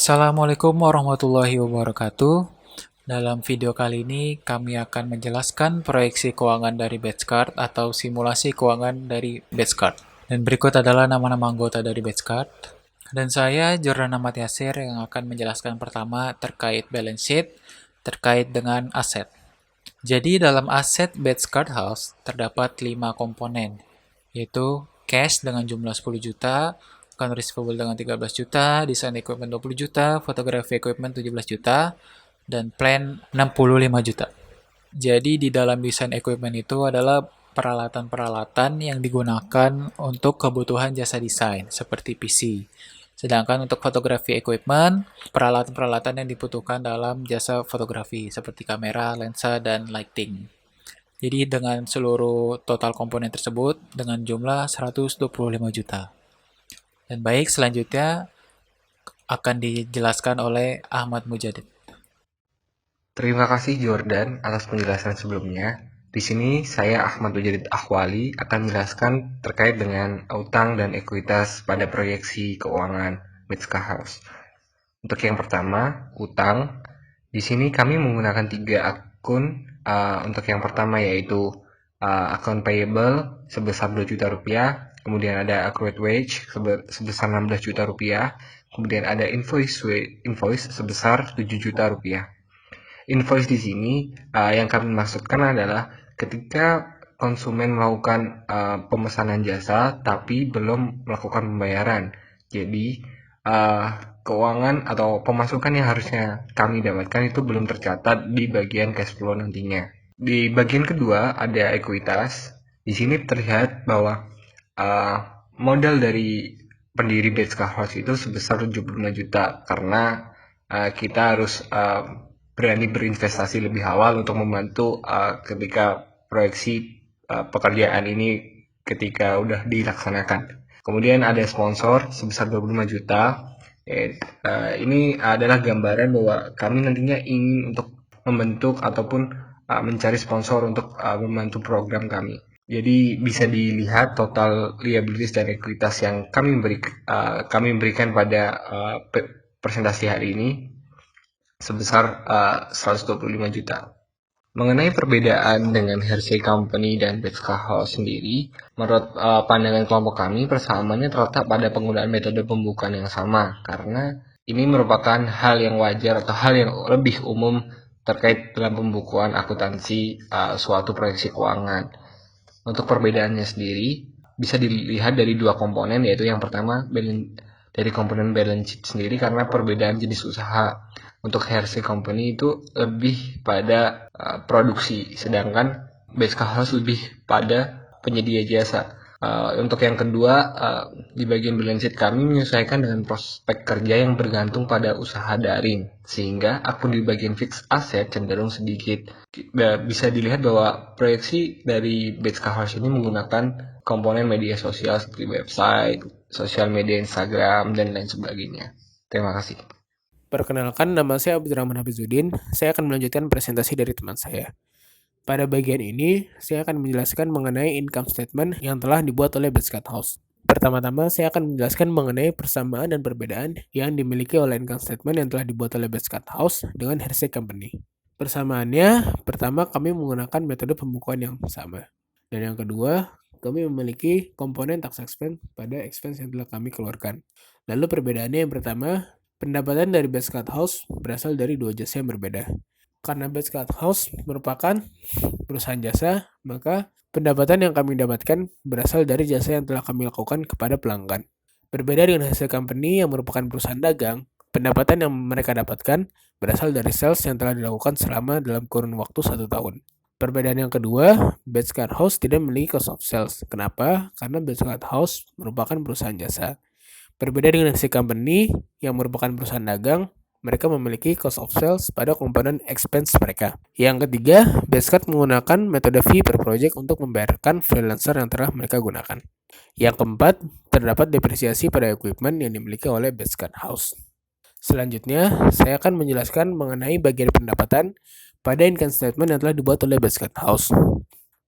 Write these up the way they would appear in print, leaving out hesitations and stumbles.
Assalamualaikum warahmatullahi wabarakatuh. Dalam video kali ini kami akan menjelaskan proyeksi keuangan dari Batchcard atau simulasi keuangan dari Batchcard. Dan berikut adalah nama-nama anggota dari Batchcard. Dan saya Jordan Ahmad Yasir yang akan menjelaskan pertama terkait balance sheet terkait dengan aset. Jadi dalam aset Batchcard House terdapat 5 komponen, yaitu cash dengan jumlah 10 juta, account receivable dengan 13 juta, design equipment 20 juta, fotografi equipment 17 juta, dan plan 65 juta. Jadi di dalam desain equipment itu adalah peralatan-peralatan yang digunakan untuk kebutuhan jasa desain, seperti PC. Sedangkan untuk fotografi equipment, peralatan-peralatan yang dibutuhkan dalam jasa fotografi, seperti kamera, lensa, dan lighting. Jadi dengan seluruh total komponen tersebut dengan jumlah 125 juta. Dan baik, selanjutnya akan dijelaskan oleh Ahmad Mujadid. Terima kasih Jordan atas penjelasan sebelumnya. Di sini saya Ahmad Mujadid Ahwali akan menjelaskan terkait dengan utang dan ekuitas pada proyeksi keuangan Mitska House. Untuk yang pertama, utang. Di sini kami menggunakan 3 akun. Untuk yang pertama yaitu akun payable sebesar 2 juta rupiah, kemudian ada accrued wage sebesar 16 juta rupiah, kemudian ada invoice sebesar 7 juta rupiah. Invoice di sini yang kami maksudkan adalah ketika konsumen melakukan pemesanan jasa tapi belum melakukan pembayaran. Jadi keuangan atau pemasukan yang harusnya kami dapatkan itu belum tercatat di bagian cash flow nantinya. Di bagian kedua ada ekuitas. Di sini terlihat bahwa modal dari pendiri Betska House itu sebesar 75 juta karena kita harus berani berinvestasi lebih awal untuk membantu ketika proyeksi pekerjaan ini ketika udah dilaksanakan. Kemudian ada sponsor sebesar 25 juta. Ini adalah gambaran bahwa kami nantinya ingin untuk membentuk ataupun mencari sponsor untuk membantu program kami. Jadi bisa dilihat total liabilities dan ekuitas yang kami berikan pada presentasi hari ini sebesar 125 juta. Mengenai perbedaan dengan Hershey Company dan Betska House sendiri, menurut pandangan kelompok kami, persamaannya terletak pada penggunaan metode pembukuan yang sama, karena ini merupakan hal yang wajar atau hal yang lebih umum terkait dalam pembukuan akuntansi suatu proyeksi keuangan. Untuk perbedaannya sendiri, bisa dilihat dari 2 komponen, yaitu yang pertama dari komponen balance sheet sendiri karena perbedaan jenis usaha. Untuk Hershey Company itu lebih pada produksi, sedangkan Beska House lebih pada penyedia jasa. Untuk yang kedua, di bagian balance sheet kami menyesuaikan dengan prospek kerja yang bergantung pada usaha daring, sehingga akun di bagian fixed asset cenderung sedikit. Bisa dilihat bahwa proyeksi dari Beska House ini menggunakan komponen media sosial seperti website, sosial media Instagram, dan lain sebagainya. Terima kasih. Perkenalkan, nama saya Abdurrahman Hafizuddin. Saya akan melanjutkan presentasi dari teman saya. Pada bagian ini, saya akan menjelaskan mengenai income statement yang telah dibuat oleh Basket House. Pertama-tama, saya akan menjelaskan mengenai persamaan dan perbedaan yang dimiliki oleh income statement yang telah dibuat oleh Basket House dengan Hershey Company. Persamaannya, pertama kami menggunakan metode pembukuan yang sama. Dan yang kedua, kami memiliki komponen tax expense pada expense yang telah kami keluarkan. Lalu perbedaannya yang pertama, pendapatan dari Basket House berasal dari 2 jasa yang berbeda. Karena Basket House merupakan perusahaan jasa, maka pendapatan yang kami dapatkan berasal dari jasa yang telah kami lakukan kepada pelanggan. Berbeda dengan hasil company yang merupakan perusahaan dagang, pendapatan yang mereka dapatkan berasal dari sales yang telah dilakukan selama dalam kurun waktu 1 tahun. Perbedaan yang kedua, Basket House tidak memiliki cost of sales. Kenapa? Karena Basket House merupakan perusahaan jasa. Berbeda dengan hasil company yang merupakan perusahaan dagang, mereka memiliki cost of sales pada komponen expense mereka. Yang ketiga, Basecamp menggunakan metode fee per project untuk membayarkan freelancer yang telah mereka gunakan. Yang keempat, terdapat depresiasi pada equipment yang dimiliki oleh Basecamp House. Selanjutnya, saya akan menjelaskan mengenai bagian pendapatan pada income statement yang telah dibuat oleh Basecamp House.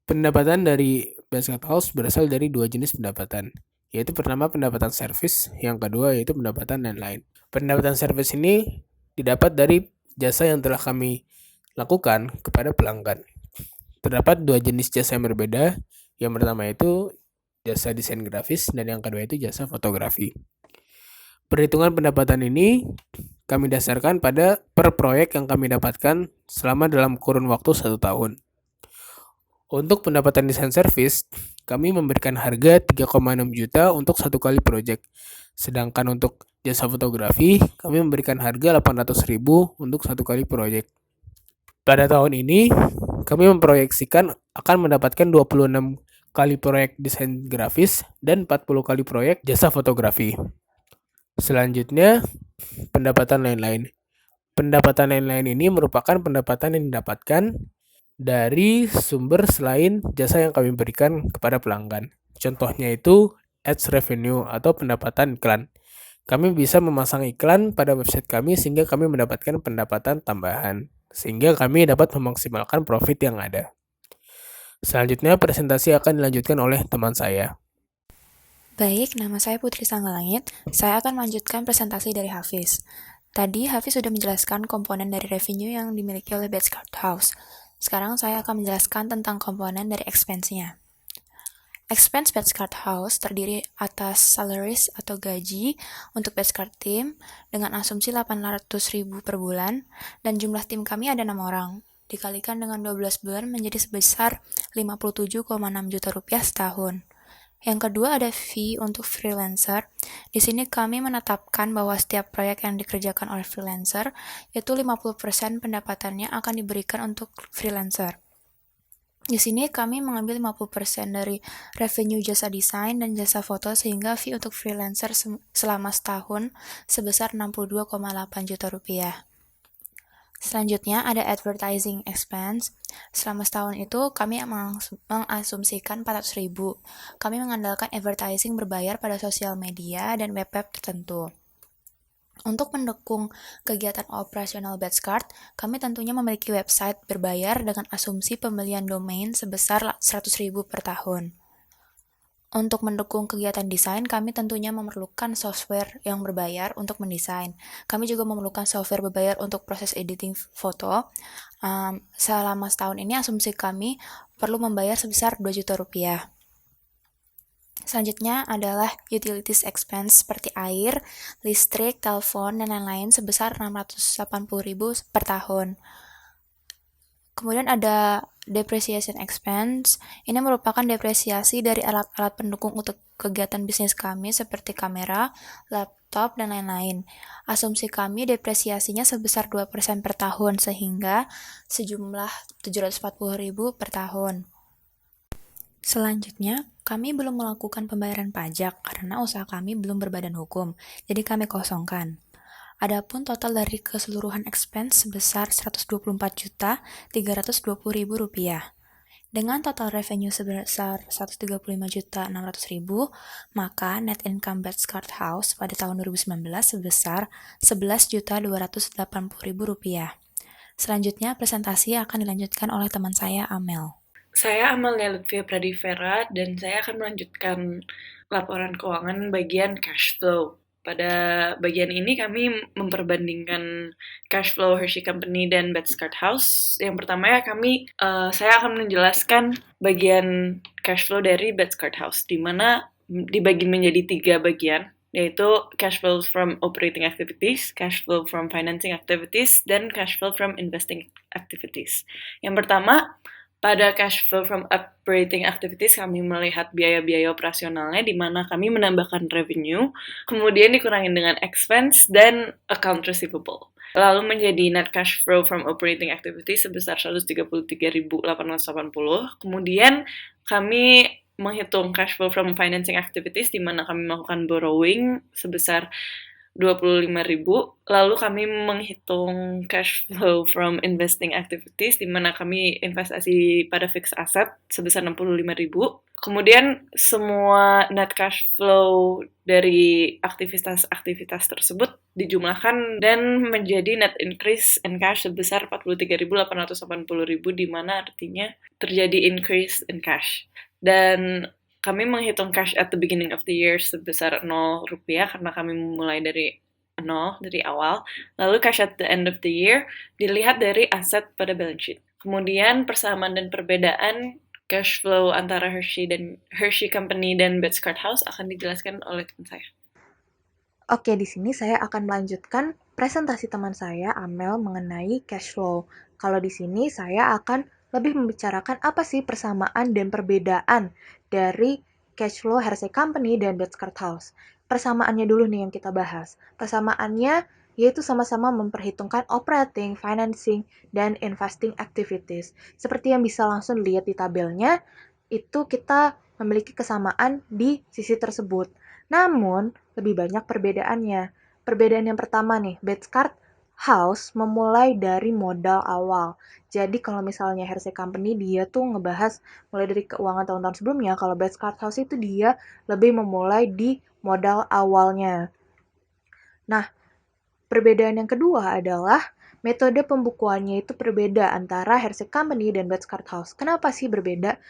Pendapatan dari Basecamp House berasal dari 2 jenis pendapatan, yaitu pertama pendapatan service, yang kedua yaitu pendapatan lain-lain. Pendapatan service ini didapat dari jasa yang telah kami lakukan kepada pelanggan. Terdapat dua jenis jasa yang berbeda. Yang pertama itu jasa desain grafis dan yang kedua itu jasa fotografi. Perhitungan pendapatan ini kami dasarkan pada per proyek yang kami dapatkan selama dalam kurun waktu 1 tahun. Untuk pendapatan desain service, kami memberikan harga 3,6 juta untuk 1 kali proyek. Sedangkan untuk jasa fotografi, kami memberikan harga 800.000 untuk 1 kali proyek. Pada tahun ini, kami memproyeksikan akan mendapatkan 26 kali proyek desain grafis dan 40 kali proyek jasa fotografi. Selanjutnya, pendapatan lain-lain. Pendapatan lain-lain ini merupakan pendapatan yang didapatkan dari sumber selain jasa yang kami berikan kepada pelanggan. Contohnya itu ads revenue atau pendapatan iklan. Kami bisa memasang iklan pada website kami sehingga kami mendapatkan pendapatan tambahan, sehingga kami dapat memaksimalkan profit yang ada. Selanjutnya, presentasi akan dilanjutkan oleh teman saya. Baik, nama saya Putri Sanggalangit. Saya akan melanjutkan presentasi dari Hafiz. Tadi Hafiz sudah menjelaskan komponen dari revenue yang dimiliki oleh Betscard House. Sekarang saya akan menjelaskan tentang komponen dari expense-nya. Expense Betscard House terdiri atas salaries atau gaji untuk Betscard Team dengan asumsi 800.000 per bulan dan jumlah tim kami ada 6 orang. Dikalikan dengan 12 bulan menjadi sebesar 57,6 juta rupiah setahun. Yang kedua ada fee untuk freelancer. Di sini kami menetapkan bahwa setiap proyek yang dikerjakan oleh freelancer itu 50% pendapatannya akan diberikan untuk freelancer. Di sini kami mengambil 50% dari revenue jasa desain dan jasa foto sehingga fee untuk freelancer selama setahun sebesar 62,8 juta rupiah. Selanjutnya ada advertising expense. Selama setahun itu kami mengasumsikan 400.000. Kami mengandalkan advertising berbayar pada sosial media dan web-web tertentu. Untuk mendukung kegiatan operasional Betscard, kami tentunya memiliki website berbayar dengan asumsi pembelian domain sebesar 100.000 per tahun. Untuk mendukung kegiatan desain, kami tentunya memerlukan software yang berbayar untuk mendesain. Kami juga memerlukan software berbayar untuk proses editing foto. Selama setahun ini asumsi kami perlu membayar sebesar 2 juta rupiah. Selanjutnya adalah utilities expense seperti air, listrik, telepon, dan lain-lain sebesar 680.000 per tahun. Kemudian ada depreciation expense. Ini merupakan depresiasi dari alat-alat pendukung untuk kegiatan bisnis kami seperti kamera, laptop, dan lain-lain. Asumsi kami depresiasinya sebesar 2% per tahun sehingga sejumlah 740.000 per tahun. Selanjutnya, kami belum melakukan pembayaran pajak karena usaha kami belum berbadan hukum, jadi kami kosongkan. Adapun total dari keseluruhan expense sebesar Rp124.320.000. Dengan total revenue sebesar Rp135.600.000, maka net income Betscard House pada tahun 2019 sebesar Rp11.280.000. Selanjutnya, presentasi akan dilanjutkan oleh teman saya, Amel. Saya Amalia Lutfia Pradivera dan saya akan melanjutkan laporan keuangan bagian cash flow. Pada bagian ini kami memperbandingkan cash flow Hershey Company dan Betscard House. Yang pertama saya akan menjelaskan bagian cash flow dari Betscard House, di mana dibagi menjadi 3 bagian, yaitu cash flow from operating activities, cash flow from financing activities, dan cash flow from investing activities. Yang pertama, pada cash flow from operating activities, kami melihat biaya-biaya operasionalnya di mana kami menambahkan revenue, kemudian dikurangi dengan expense dan account receivable. Lalu menjadi net cash flow from operating activities sebesar 133.880. Kemudian kami menghitung cash flow from financing activities di mana kami melakukan borrowing sebesar 25.000. Lalu kami menghitung cash flow from investing activities di mana kami investasi pada fixed asset sebesar 65.000. Kemudian semua net cash flow dari aktivitas-aktivitas tersebut dijumlahkan dan menjadi net increase in cash sebesar 43.880.000, di mana artinya terjadi increase in cash. Dan kami menghitung cash at the beginning of the year sebesar 0 rupiah karena kami memulai dari nol dari awal, lalu cash at the end of the year dilihat dari aset pada balance sheet. Kemudian persamaan dan perbedaan cash flow antara Hershey Company dan Betscart House akan dijelaskan oleh teman saya. Oke, di sini saya akan melanjutkan presentasi teman saya, Amel, mengenai cash flow. Kalau di sini saya akan lebih membicarakan apa sih persamaan dan perbedaan dari cash flow Hershey Company dan Betscart House. Persamaannya dulu nih yang kita bahas. Persamaannya yaitu sama-sama memperhitungkan operating, financing, dan investing activities. Seperti yang bisa langsung dilihat di tabelnya, itu kita memiliki kesamaan di sisi tersebut. Namun, lebih banyak perbedaannya. Perbedaan yang pertama nih, Betscart House memulai dari modal awal. Jadi kalau misalnya Hershey Company dia tuh ngebahas mulai dari keuangan tahun-tahun sebelumnya, kalau Betscart House itu dia lebih memulai di modal awalnya. Nah, perbedaan yang kedua adalah metode pembukuannya itu berbeda antara Hershey Company dan Betscart House. Kenapa sih berbeda?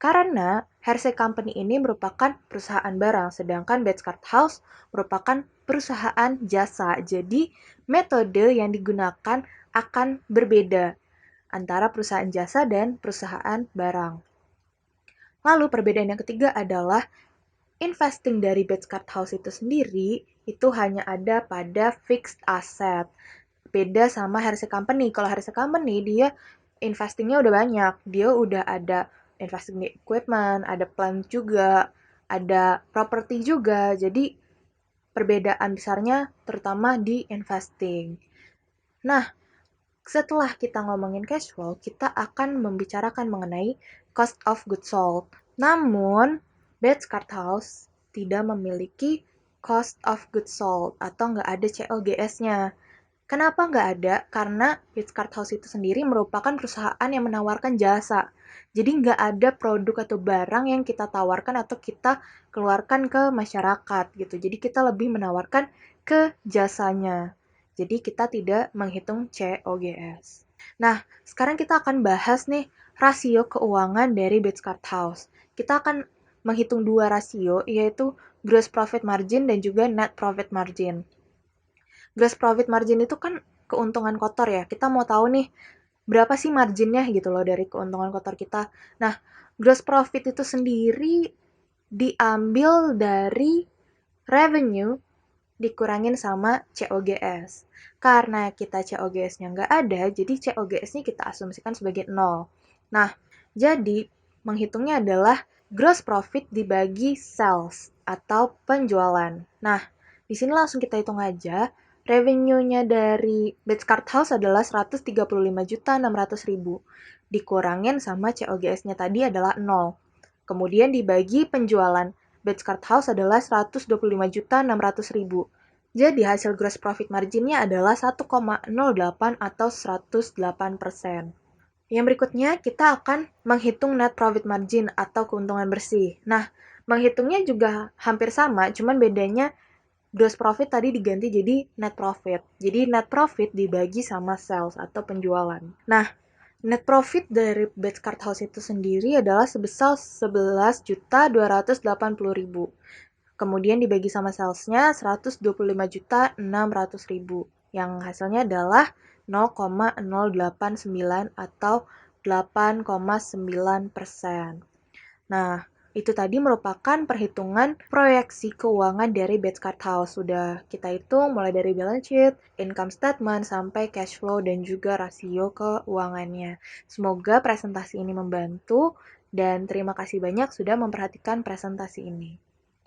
Karena Hershey Company ini merupakan perusahaan barang, sedangkan Betscart House merupakan perusahaan jasa. Jadi, metode yang digunakan akan berbeda antara perusahaan jasa dan perusahaan barang. Lalu, perbedaan yang ketiga adalah investing dari Betscart House itu sendiri itu hanya ada pada fixed asset. Beda sama Hershey Company. Kalau Hershey Company dia investingnya udah banyak. Dia udah ada investing di equipment, ada plant juga, ada properti juga. Jadi perbedaan besarnya terutama di investing. Nah, setelah kita ngomongin cash flow, kita akan membicarakan mengenai cost of goods sold. Namun, Betscart House tidak memiliki cost of goods sold atau nggak ada COGS-nya. Kenapa nggak ada? Karena Betscart House itu sendiri merupakan perusahaan yang menawarkan jasa. Jadi nggak ada produk atau barang yang kita tawarkan atau kita keluarkan ke masyarakat gitu. Jadi kita lebih menawarkan ke jasanya. Jadi kita tidak menghitung COGS. Nah, sekarang kita akan bahas nih rasio keuangan dari Betscart House. Kita akan menghitung dua rasio, yaitu gross profit margin dan juga net profit margin. Gross profit margin itu kan keuntungan kotor ya. Kita mau tahu nih berapa sih marginnya gitu loh dari keuntungan kotor kita. Nah, gross profit itu sendiri diambil dari revenue dikurangin sama COGS. Karena kita COGS-nya nggak ada, jadi COGS-nya kita asumsikan sebagai 0. Nah, jadi menghitungnya adalah gross profit dibagi sales atau penjualan. Nah, di sini langsung kita hitung aja. Revenue-nya dari Betscart House adalah 135.600.000. Dikurangin sama COGS-nya tadi adalah 0. Kemudian dibagi penjualan. Betscart House adalah 125.600.000. Jadi hasil gross profit marginnya adalah 1,08 atau 108%. Yang berikutnya kita akan menghitung net profit margin atau keuntungan bersih. Nah, menghitungnya juga hampir sama, cuman bedanya gross profit tadi diganti jadi net profit. Jadi net profit dibagi sama sales atau penjualan. Nah, net profit dari Betscart House itu sendiri adalah sebesar 11.280.000. Kemudian dibagi sama salesnya 125.600.000. Yang hasilnya adalah 0,089 atau 8,9%. Nah, itu tadi merupakan perhitungan proyeksi keuangan dari Betscart House. Sudah kita hitung mulai dari balance sheet, income statement, sampai cash flow, dan juga rasio keuangannya. Semoga presentasi ini membantu, dan terima kasih banyak sudah memperhatikan presentasi ini.